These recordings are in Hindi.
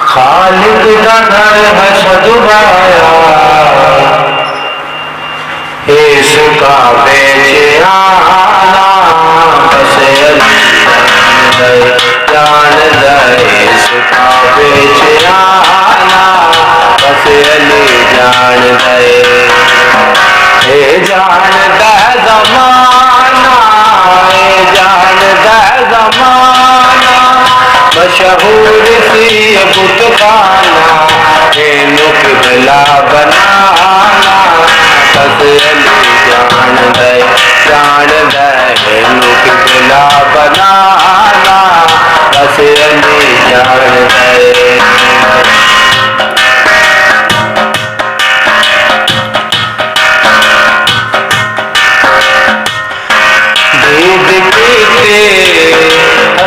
खालिद का घर है सदुबाया, इसका बेच आना बस जान दे, इसका बेच आना बस अली जान दे। ए जान दे ज़माना, ए जान दे ज़माना, मशहूर सी बुतखाना, इन्हों किबला बनाना बस अली जान दे, जान दे इन्हों किबला बनाना बस अली जान दे।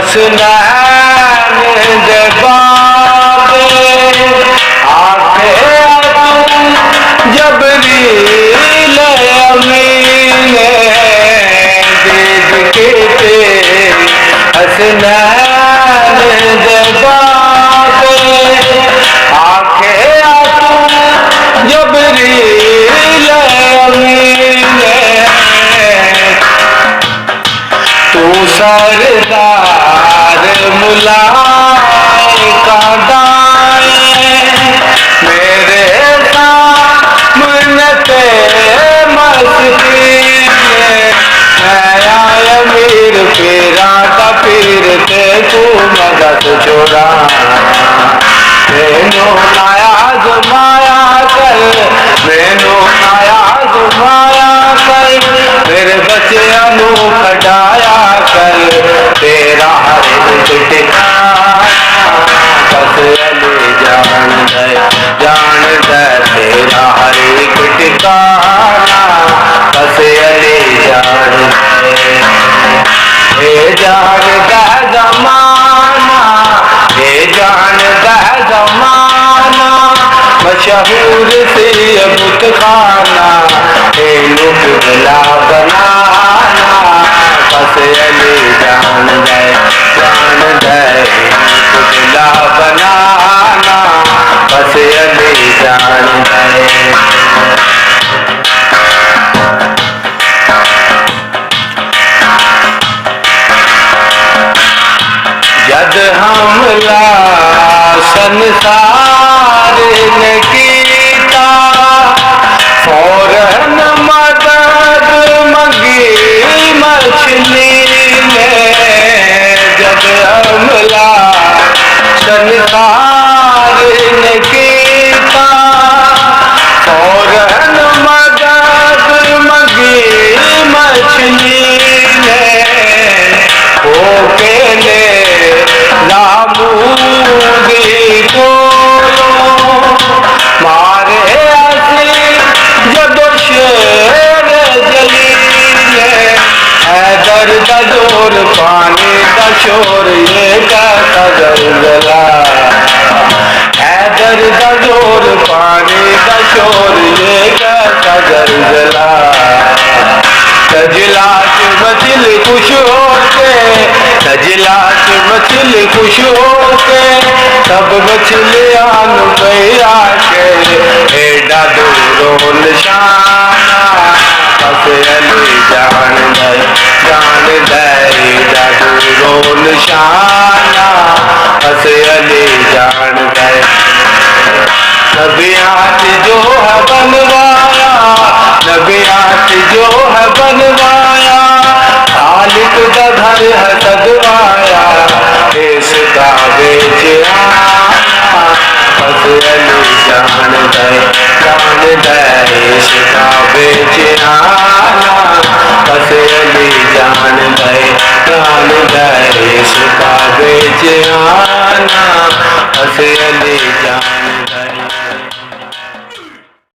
हसनैन दे बाबे आखे जबरील अमीन दीद के हसनैन दे बाबे आखे जबरील अमीन तू सरदार मुलाए का दाए मेरे सामने मस्ती में नया अमीर फिरा का फिरते तू मदद छोड़ा मैनू नया जुमाया कर, मैनू नया जुमाया कर, मेरे बच्चियां नू खड़ाया कर, तेरा हर एक ठिकाना बस अली जान दे, जान दे तेरा हर एक ठिकाना बस अली जान दे। ए जान दे ज़माना, ए जान दे ज़माना, मशहूर सी बुतखाना, इन्हों किबला बनाना बस अली जान दे, जान दे इन्हों किबला बनाना बस अली जान दे। जद हमला संसार ने कीता, फौरन मदद मंगी मछली ने, जद हमला संसार ने कीता, फौरन मदद मंगी मछली ने, होके ले रामूदी को मारे आसी जदो शेर जलीले, हैदर का जोर पानी का शोर ये कैसा जलजला, हैदर का जोर पानी का शोर ये कैसा जलजला। सजला से मछली खुश होके, सजला से मछली खुश होके, सब मछलियां पैया के एडा दूरों निशाना बस अली जान दे, जान दे एडा दूरों निशाना बस अली जान दे। नबियात जो है बनवाया, नबियात जो है बनवाया, खालिक का घर है सदवाया, इसका बेच आना बस अली जान दे, जान दे इसका बेच आना बस अली जान दे, जान दे इसका बेच आना बस अली जान